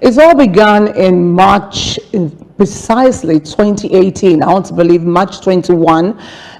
It's all began in March, precisely 2018. I want to believe March 21,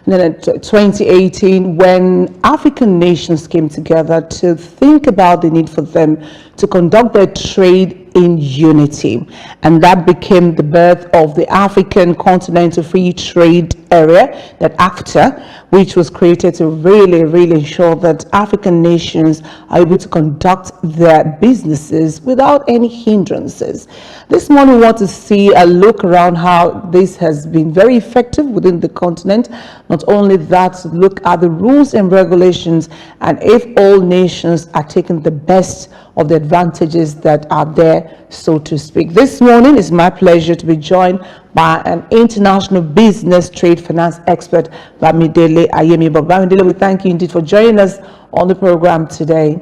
and then 2018, when African nations came together to think about the need for them to conduct their trade in unity. And that became the birth of the African Continental Free Trade Area, that AfCFTA, which was created to really ensure that African nations are able to conduct their businesses without any hindrances. This morning we want to see a look around how this has been very effective within the continent. Not only that, look at the rules and regulations and if all nations are taking the best of the advantages that are there, so to speak. This morning it's my pleasure to be joined by an international business, trade, finance expert, Bamidele Ayemi. But Bamidele, we thank you indeed for joining us on the program today.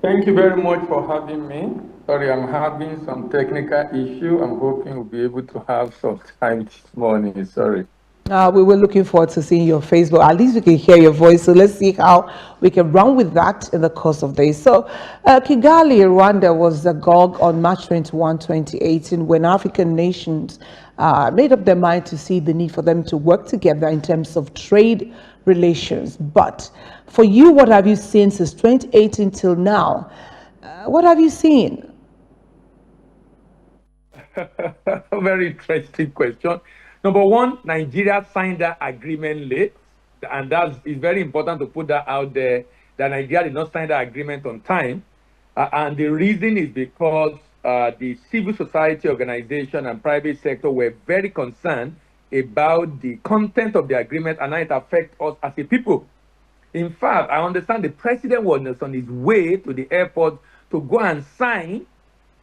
Thank you very much for having me. Sorry, I'm having some technical issue. I'm hoping we'll be able to have some time this morning. Sorry. We were looking forward to seeing your face, but at least we can hear your voice. So let's see how we can run with that in the course of days. So Kigali, Rwanda was agog on March 21, 2018, when African nations made up their mind to see the need for them to work together in terms of trade relations. But for you, what have you seen since 2018 till now? What have you seen? Very interesting question. Number one, Nigeria signed that agreement late, and that is very important to put that out there, that Nigeria did not sign that agreement on time. And the reason is because the civil society organization and private sector were very concerned about the content of the agreement and how it affects us as a people. In fact, I understand the president was on his way to the airport to go and sign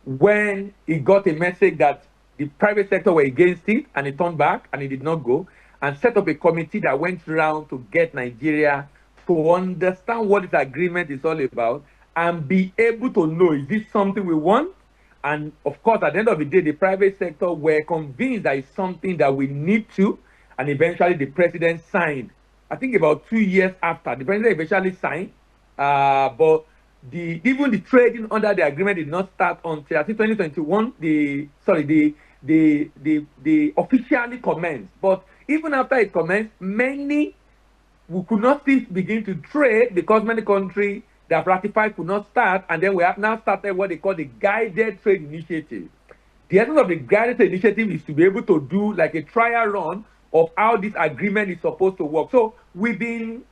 when he got a message that the private sector were against it, and he turned back and he did not go, and set up a committee that went around to get Nigeria to understand what this agreement is all about and be able to know, is this something we want? And of course, at the end of the day, the private sector were convinced that it's something that we need to, and eventually the president signed. I think about 2 years after, the president eventually signed, but even the trading under the agreement did not start until I think 2021. The officially commenced. But even after it commenced, we could not still begin to trade because many countries that have ratified could not start, and then we have now started what they call the guided trade initiative. The essence of the guided trade initiative is to be able to do like a trial run of how this agreement is supposed to work. So we've been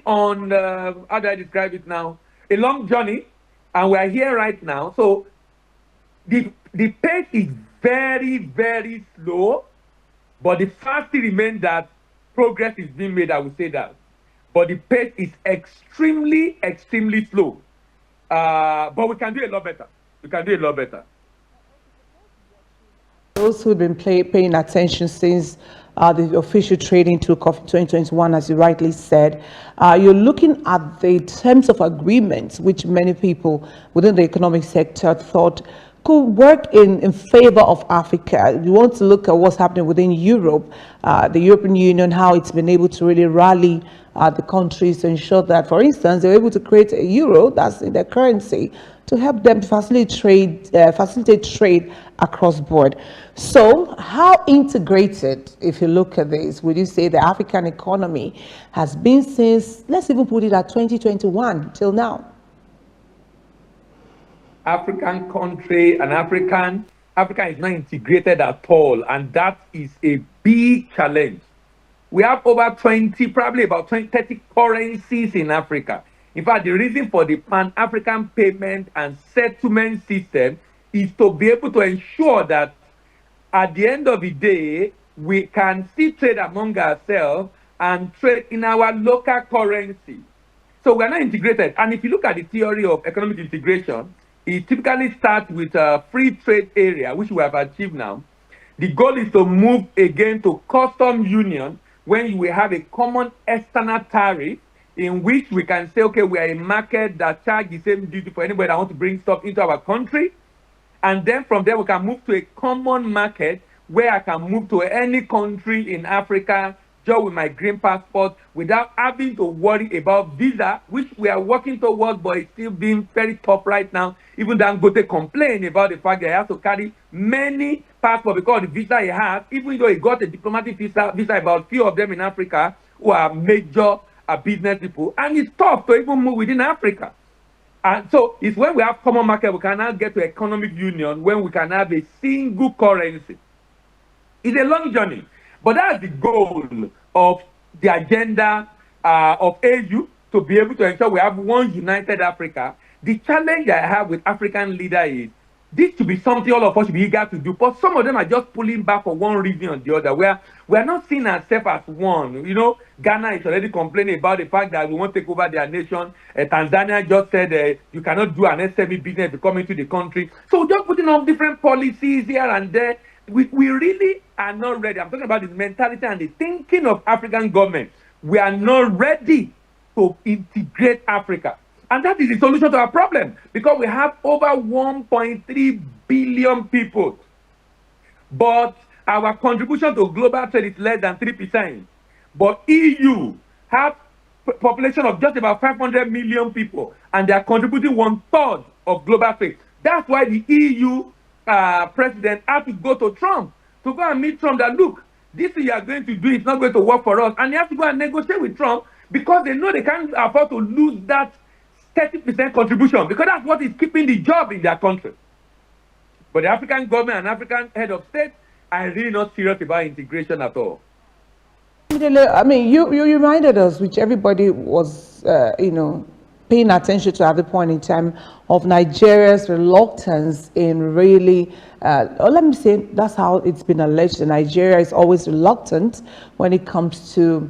on how do I describe it now? A long journey, and we're here right now. So the pace is very slow, but the fact still remains that progress is being made. I would say that, but the pace is extremely slow. But we can do a lot better. We can do a lot better. Those who've been paying attention since the official trading took off in 2021, as you rightly said, you're looking at the terms of agreements, which many people within the economic sector thought could work in favor of Africa. You want to look at what's happening within Europe, the European Union, how it's been able to really rally the countries to ensure that, for instance, they're able to create a euro that's in their currency to help them facilitate trade across board. So how integrated, if you look at this, would you say the African economy has been since, let's even put it at 2021 till now? African country and Africa is not integrated at all, and that is a big challenge. We have over 20, probably about 20, 30 currencies in Africa. In fact, the reason for the Pan-African payment and settlement system is to be able to ensure that at the end of the day, we can still trade among ourselves and trade in our local currency. So we're not integrated. And if you look at the theory of economic integration, it typically starts with a free trade area, which we have achieved now. The goal is to move again to custom union, when you will have a common external tariff in which we can say, okay, we are a market that charges the same duty for anybody that wants to bring stuff into our country. And then from there, we can move to a common market where I can move to any country in Africa just with my green passport without having to worry about visa, which we are working towards, but it's still being very tough right now. Even Dangote complain about the fact that he has to carry many passports because of the visa he has, even though he got a diplomatic visa about few of them in Africa who are major business people, and it's tough to even move within Africa. And so it's when we have common market, we can now get to economic union, when we can have a single currency. It's a long journey, but that's the goal of the agenda of AU, to be able to ensure we have one united Africa. The challenge I have with African leaders is this should be something all of us should be eager to do, but some of them are just pulling back for one reason or the other, where we are not seeing ourselves as one. You know, Ghana is already complaining about the fact that we want to take over their nation. Tanzania just said you cannot do an SME business to come into the country. So just putting up different policies here and there. We really are not ready. I'm talking about the mentality and the thinking of African government. We are not ready to integrate Africa. And that is the solution to our problem, because we have over 1.3 billion people. But our contribution to global trade is less than 3%. But EU have a population of just about 500 million people, and they are contributing 1/3 of global trade. That's why the EU president had to go to Trump, to go and meet Trump, that look, this thing you are going to do is not going to work for us. And he has to go and negotiate with Trump, because they know they can't afford to lose that 30% contribution, because that's what is keeping the job in their country. But the African government and African head of state are really not serious about integration at all. I mean, you reminded us, which everybody was, paying attention to at the point in time, of Nigeria's reluctance in really, or let me say, that's how it's been alleged, that Nigeria is always reluctant when it comes to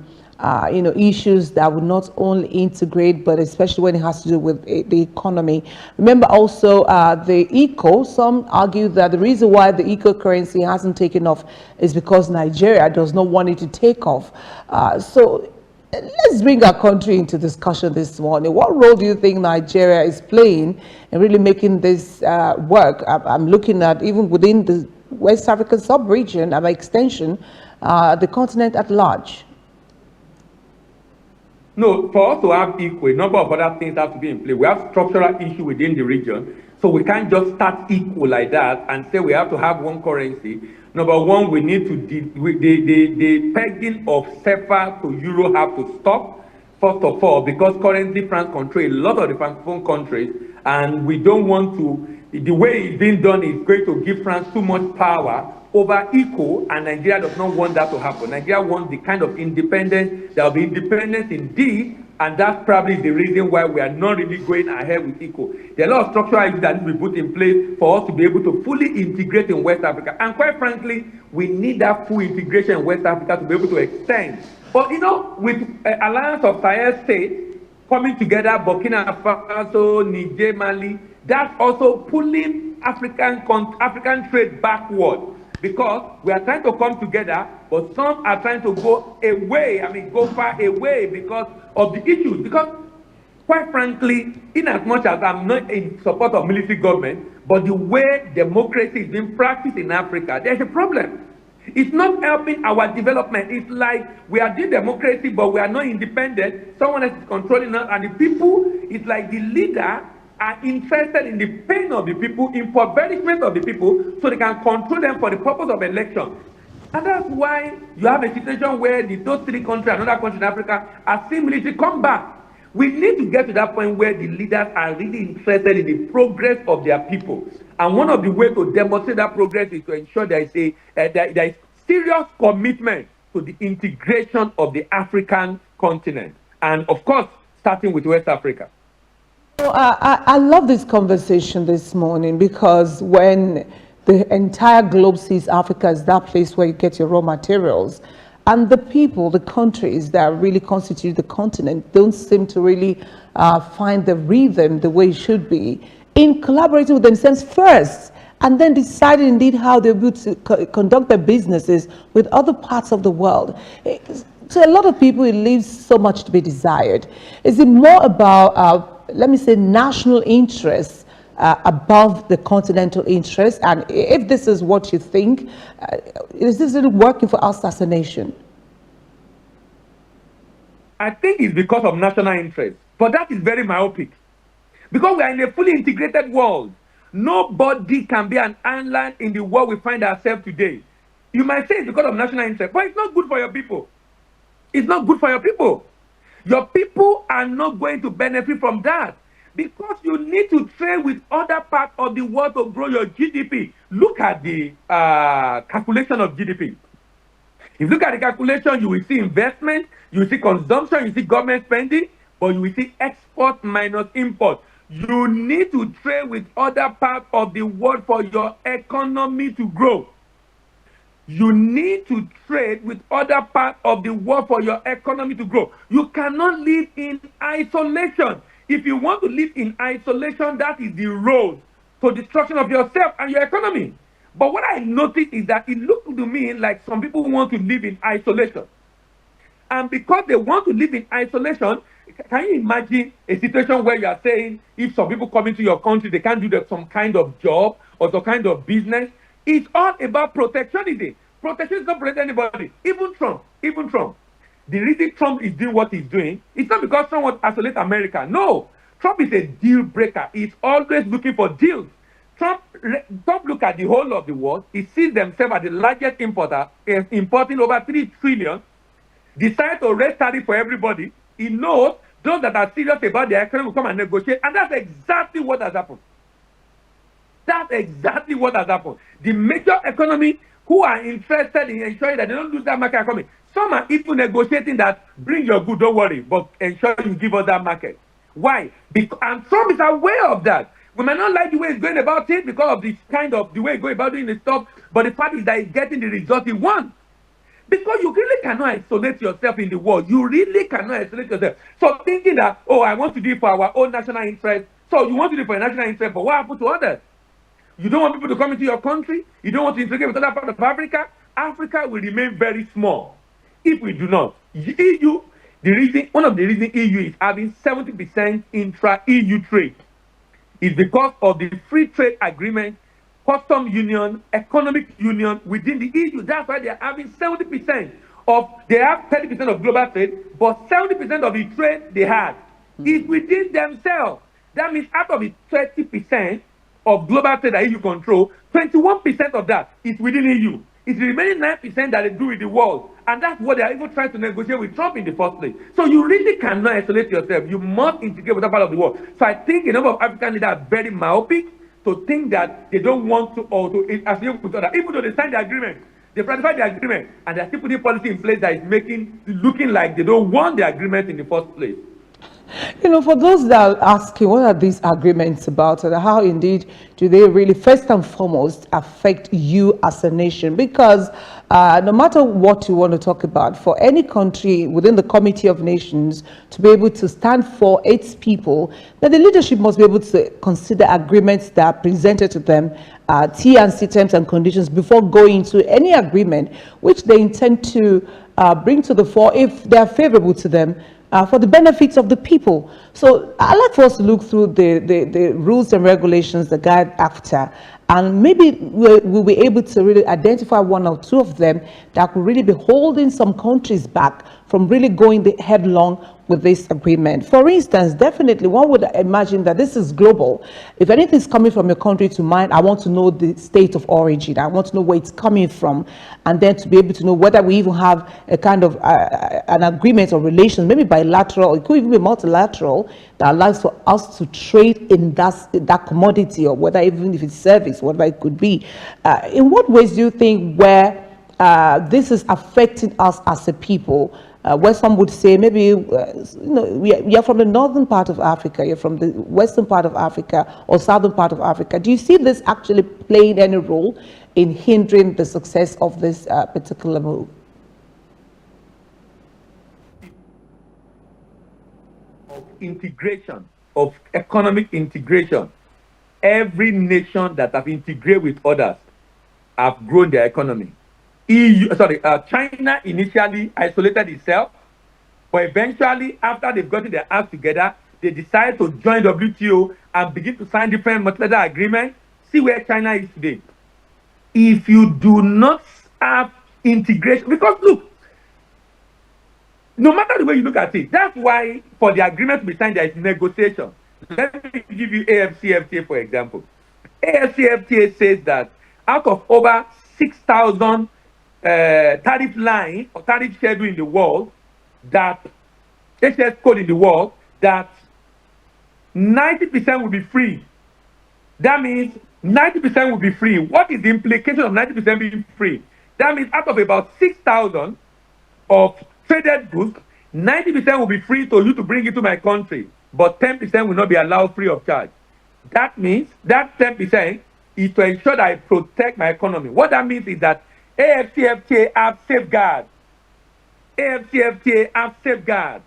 issues that would not only integrate, but especially when it has to do with the economy. Remember also the eco, some argue that the reason why the eco currency hasn't taken off is because Nigeria does not want it to take off. So let's bring our country into discussion this morning. What role do you think Nigeria is playing in really making this work? I'm looking at even within the West African sub-region, by extension, the continent at large. No, for us to have equal, a number of other things have to be in play. We have structural issue within the region, so we can't just start equal like that and say we have to have one currency. Number one, we need to, the pegging of CFA to euro have to stop, first of all, because currently France controls a lot of the Francophone countries, and we don't want to, the way it's being done is going to give France too much power over eco, and Nigeria does not want that to happen. Nigeria wants the kind of independence that will be independence indeed, and that's probably the reason why we are not really going ahead with eco. There are a lot of structural issues that need to be put in place for us to be able to fully integrate in West Africa. And quite frankly, we need that full integration in West Africa to be able to extend. But with Alliance of Sahel States coming together, Burkina Faso, Niger, Mali, that's also pulling African trade backward. Because we are trying to come together, but some are trying to go away, go far away because of the issues. Because, quite frankly, in as much as I'm not in support of military government, but the way democracy is being practiced in Africa, there's a problem. It's not helping our development. It's like we are doing democracy, but we are not independent. Someone else is controlling us, and the people, it's like the leader are interested in the pain of the people, impoverishment of the people, so they can control them for the purpose of election. And that's why you have a situation where those three countries and other countries in Africa are seeing military come back. We need to get to that point where the leaders are really interested in the progress of their people. And one of the ways to demonstrate that progress is to ensure there is serious commitment to the integration of the African continent. And of course, starting with West Africa. I love this conversation this morning, because when the entire globe sees Africa as that place where you get your raw materials, and the people, the countries that really constitute the continent don't seem to really find the rhythm the way it should be, in collaborating with themselves first, and then deciding indeed how they're able to conduct their businesses with other parts of the world. To a lot of people, it leaves so much to be desired. Is it more about let me say, national interests above the continental interest? And if this is what you think, is this really working for us as a nation? I think it's because of national interest, but that is very myopic. Because we are in a fully integrated world, nobody can be an island in the world we find ourselves today. You might say it's because of national interest, but it's not good for your people. It's not good for your people. Your people are not going to benefit from that because you need to trade with other parts of the world to grow your GDP. Look at the calculation of GDP. If you look at the calculation, you will see investment, you will see consumption, you see government spending, but you will see export minus import. You need to trade with other parts of the world for your economy to grow. You need to trade with other parts of the world for your economy to grow. You cannot live in isolation. If you want to live in isolation, that is the road to destruction of yourself and your economy. But what I noticed is that it looks to me like some people want to live in isolation. And because they want to live in isolation, can you imagine a situation where you are saying if some people come into your country, they can't do some kind of job or some kind of business? It's all about protectionism. Protection is not protect anybody. Even Trump. The reason Trump is doing what he's doing, it's not because Trump wants to isolate America. No. Trump is a deal breaker. He's always looking for deals. Trump look at the whole of the world. He sees themselves as the largest importer, importing over 3 trillion. Decide to raise tariff for everybody. He knows those that are serious about their economy will come and negotiate. And that's exactly what has happened. That's exactly what has happened. The major economy who are interested in ensuring that they don't lose that market economy. Some are even negotiating that bring your good, don't worry, but ensure you give us that market. Why? Because, and Trump is aware of that. We might not like the way he's going about it because of the kind of the way he's going about doing the stuff, but the fact is that he's getting the result he wants. Because you really cannot isolate yourself in the world. You really cannot isolate yourself. So thinking that, oh, I want to do it for our own national interest. So you want to do it for your national interest, but what happened to others? You don't want people to come into your country. You don't want to integrate with other parts of Africa. Africa will remain very small if we do not. EU, one of the reasons EU is having 70% intra-EU trade is because of the free trade agreement, custom union, economic union within the EU. That's why they are having 70% they have 30% of global trade, but 70% of the trade they had is within themselves. That means out of the 30% of global trade that EU control, 21% of that is within EU. It's the remaining 9% that they do with the world. And that's what they are even trying to negotiate with Trump in the first place. So you really cannot isolate yourself. You must integrate with that part of the world. So I think a number of African leaders are very myopic to think that they don't want to or to associate with others. Even though they signed the agreement, they ratified the agreement, and they're still putting policy in place that is looking like they don't want the agreement in the first place. For those that are asking, what are these agreements about and how indeed do they really, first and foremost, affect you as a nation? Because no matter what you want to talk about, for any country within the Committee of Nations to be able to stand for its people, then the leadership must be able to consider agreements that are presented to them, T&C terms and conditions, before going to any agreement which they intend to bring to the fore if they are favorable to them. For the benefits of the people. So I'd like for us to look through the rules and regulations that guide AfCFTA, and maybe we'll be able to really identify one or two of them that could really be holding some countries back from really going headlong with this agreement. For instance, definitely one would imagine that this is global. If anything is coming from your country to mine, I want to know the state of origin. I want to know where it's coming from, and then to be able to know whether we even have a kind of an agreement or relations, maybe bilateral, it could even be multilateral, that allows for us to trade in that commodity, or whether even if it's service, whatever it could be. In what ways do you think where this is affecting us as a people? Where some would say maybe, we are from the northern part of Africa, you're from the western part of Africa or southern part of Africa. Do you see this actually playing any role in hindering the success of this particular move? Of integration, of economic integration, every nation that have integrated with others have grown their economy. China initially isolated itself, but eventually, after they've gotten their acts together, they decided to join WTO and begin to sign different multilateral agreements. See where China is today. If you do not have integration, because look, No matter the way you look at it, that's why for the agreement to be signed, there is negotiation. Let me give you AfCFTA, for example. AfCFTA says that out of over 6,000 tariff line or tariff schedule in the world, that HS code in the world, that 90% will be free. That means 90% will be free. What is the implication of 90% being free? That means out of about 6,000 of traded goods, 90% will be free to you to bring it to my country, but 10% will not be allowed free of charge. That means that 10% is to ensure that I protect my economy. What that means is that AfCFTA have safeguards. AfCFTA have safeguards.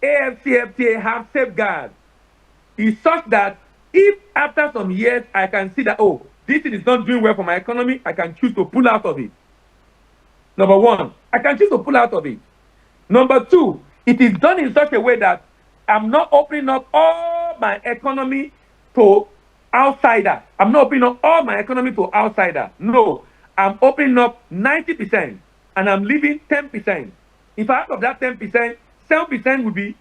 AfCFTA have safeguards. Is such that if after some years I can see that, oh, this thing is not doing well for my economy, I can choose to pull out of it. Number one, I can choose to pull out of it. Number two, it is done in such a way that I'm not opening up all my economy to outsider. I'm not opening up all my economy to outsider. No, I'm opening up 90% and I'm leaving 10%. If out of that 10%, 7% will be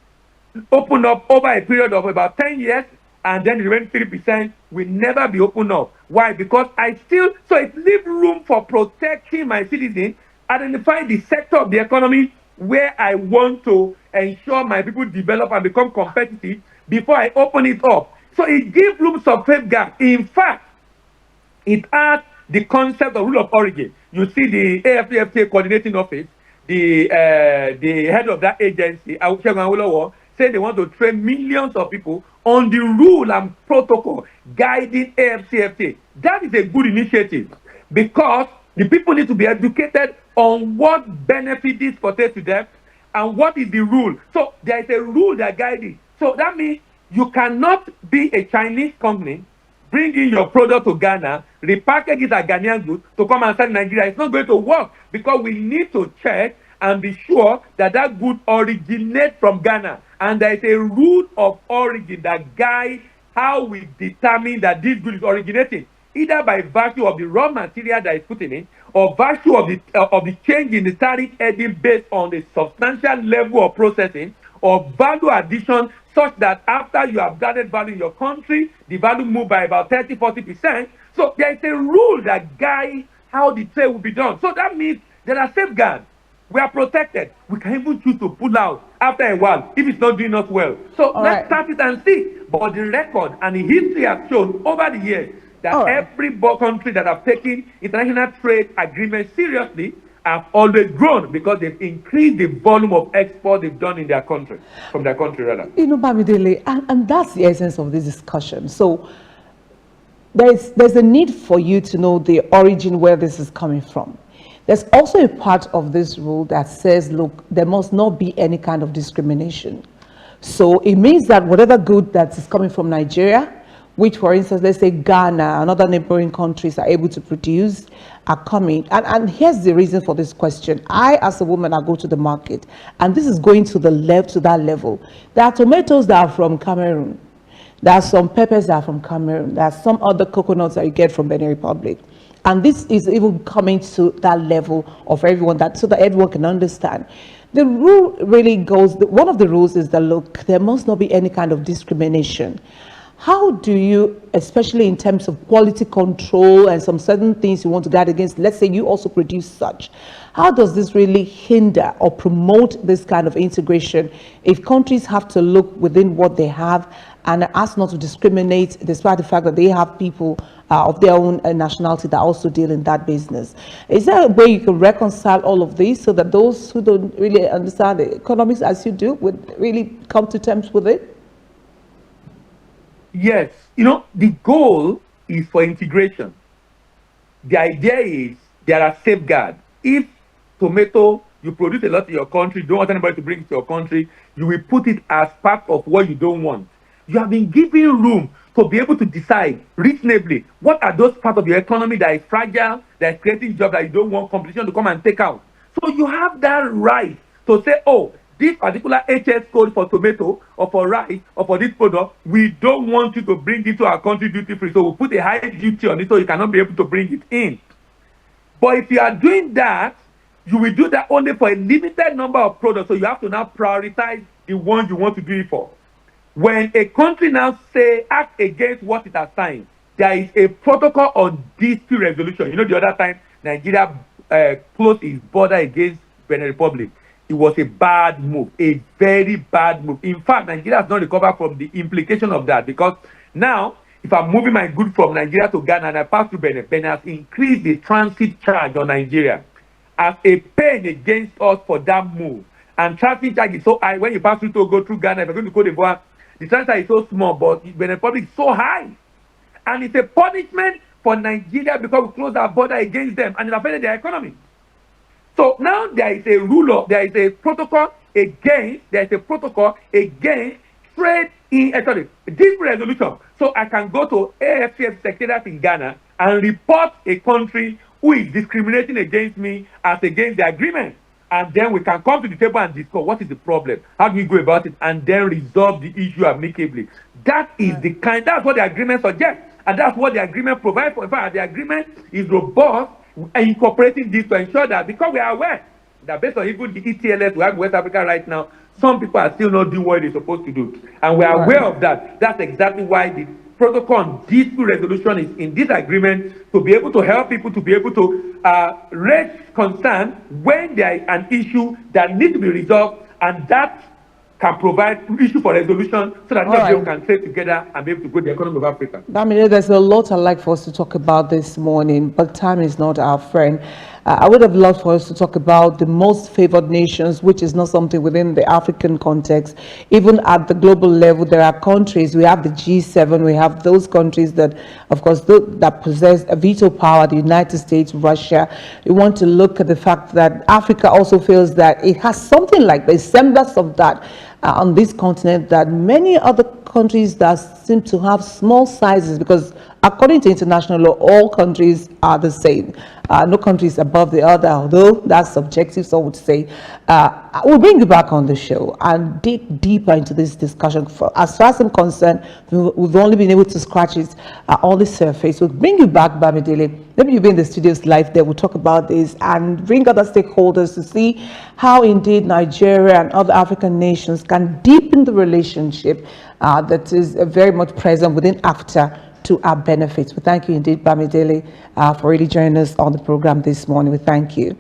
opened up over a period of about 10 years, and then the remaining 3% will never be opened up. Why? Because so it leaves room for protecting my citizens, identifying the sector of the economy where I want to ensure my people develop and become competitive before I open it up. So it gives room for safeguard. In fact, it adds the concept of rule of origin. You see the AfCFTA coordinating office, the head of that agency, say they want to train millions of people on the rule and protocol guiding AfCFTA. That is a good initiative because the people need to be educated on what benefit this portrays to them and what is the rule. So there is a rule that guides it. So that means you cannot be a Chinese company, bring in your product to Ghana, repackage it as Ghanaian goods to come and sell in Nigeria. It's not going to work because we need to check and be sure that that good originates from Ghana. And there is a rule of origin that guides how we determine that this good is originating, either by virtue of the raw material that is put in it, or virtue of the change in the tariff heading based on the substantial level of processing or value addition, such that after you have added value in your country, the value move by about 30-40%. So there is a rule that guides how the trade will be done. So that means there are safeguards. We are protected. We can even choose to pull out after a while if it's not doing us well. So let's start it and see. But the record and the history have shown over the years that every country that have taken international trade agreements seriously have always grown because they've increased the volume of export they've done in their country, from their country rather. You know, Bamidele, and that's the essence of this discussion. So there's a need for you to know the origin where this is coming from. There's also a part of this rule that says, look, there must not be any kind of discrimination. So it means that whatever good that is coming from Nigeria, which for instance, let's say Ghana and other neighboring countries are able to produce, are coming. And here's the reason for this question. I, as a woman, I go to the market, and this is going to that level. There are tomatoes that are from Cameroon. There are some peppers that are from Cameroon. There are some other coconuts that you get from Benin Republic. And this is even coming to that level of everyone, so that everyone can understand. The rule really goes, one of the rules is that, look, there must not be any kind of discrimination. How do you, especially in terms of quality control and some certain things you want to guard against, let's say you also produce such, how does this really hinder or promote this kind of integration if countries have to look within what they have and ask not to discriminate despite the fact that they have people of their own nationality that also deal in that business? Is there a way you can reconcile all of these so that those who don't really understand the economics as you do would really come to terms with it? Yes, you know, the goal is for integration. The idea is there are safeguards. If tomato, you produce a lot in your country, you don't want anybody to bring it to your country, you will put it as part of what you don't want. You have been given room to be able to decide reasonably what are those parts of your economy that is fragile, that is creating jobs that you don't want competition to come and take out. So you have that right to say, oh, this particular HS code for tomato or for rice or for this product, we don't want you to bring it to our country duty free. So we'll put a high duty on it so you cannot be able to bring it in. But if you are doing that you will do that only for a limited number of products. So you have to now prioritize the ones you want to do it for. When a country now say act against what it has signed, there is a protocol on dispute resolution. You know, the other time Nigeria closed its border against Benin Republic. It was a bad move, a very bad move. In fact, Nigeria has not recovered from the implication of that, because now, if I'm moving my goods from Nigeria to Ghana and I pass through Benin, Benin has increased the transit charge on Nigeria as a pain against us for that move. And transit charge is so high. When you pass through to go through Ghana, if you're going to Cote d'Ivoire, the transit is so small, but Benin Republic is so high. And it's a punishment for Nigeria because we closed our border against them and it affected their economy. So now there is a rule, there is a protocol against trade in this resolution. So I can go to AfCFTA secretariat in Ghana and report a country who is discriminating against me as against the agreement. And then we can come to the table and discuss what is the problem, how do we go about it, and then resolve the issue amicably. That is that's what the agreement suggests, and that's what the agreement provides for. In fact, the agreement is robust and incorporating this to ensure that, because we are aware that based on even the ETLS we have in West Africa right now, some people are still not doing what they're supposed to do. And we are aware of that. That's exactly why the protocol on dispute resolution is in this agreement, to be able to help people to be able to raise concern when there is an issue that needs to be resolved, and that can provide issue for resolution so that everyone can trade together and be able to grow the economy of Africa. I mean, there's a lot I'd like for us to talk about this morning, but time is not our friend. I would have loved for us to talk about the most favored nations, which is not something within the African context. Even at the global level, there are countries. We have the G7. We have those countries that, of course, that possess a veto power, the United States, Russia. We want to look at the fact that Africa also feels that it has something like the semblance of that on this continent, that many other countries that seem to have small sizes, because according to international law, all countries are the same. No country is above the other, although that's subjective, so I would say. We'll bring you back on the show and dig deeper into this discussion. As far as I'm concerned, we've only been able to scratch it on the surface. We'll bring you back, Bamidele. Maybe you'll be in the studios live there. We'll talk about this and bring other stakeholders to see how indeed Nigeria and other African nations can deepen the relationship that is very much present within AfCFTA to our benefits. We thank you indeed, Bamidele, for really joining us on the program this morning. We thank you.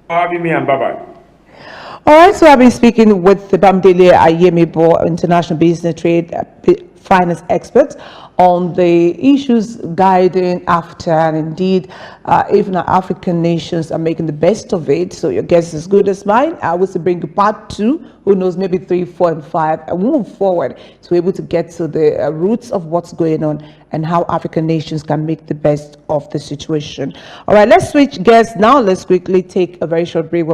For having me, and bye-bye. All right, so I've been speaking with the Bamidele Ayemibo, international business trade finance expert, on the issues guiding AfCFTA, and indeed, even our African nations are making the best of it. So your guess is as good as mine. I was to bring you part 2, who knows, maybe 3, 4, and 5, and move forward to be able to get to the roots of what's going on and how African nations can make the best of the situation. All right, let's switch gears now. Let's quickly take a very short break.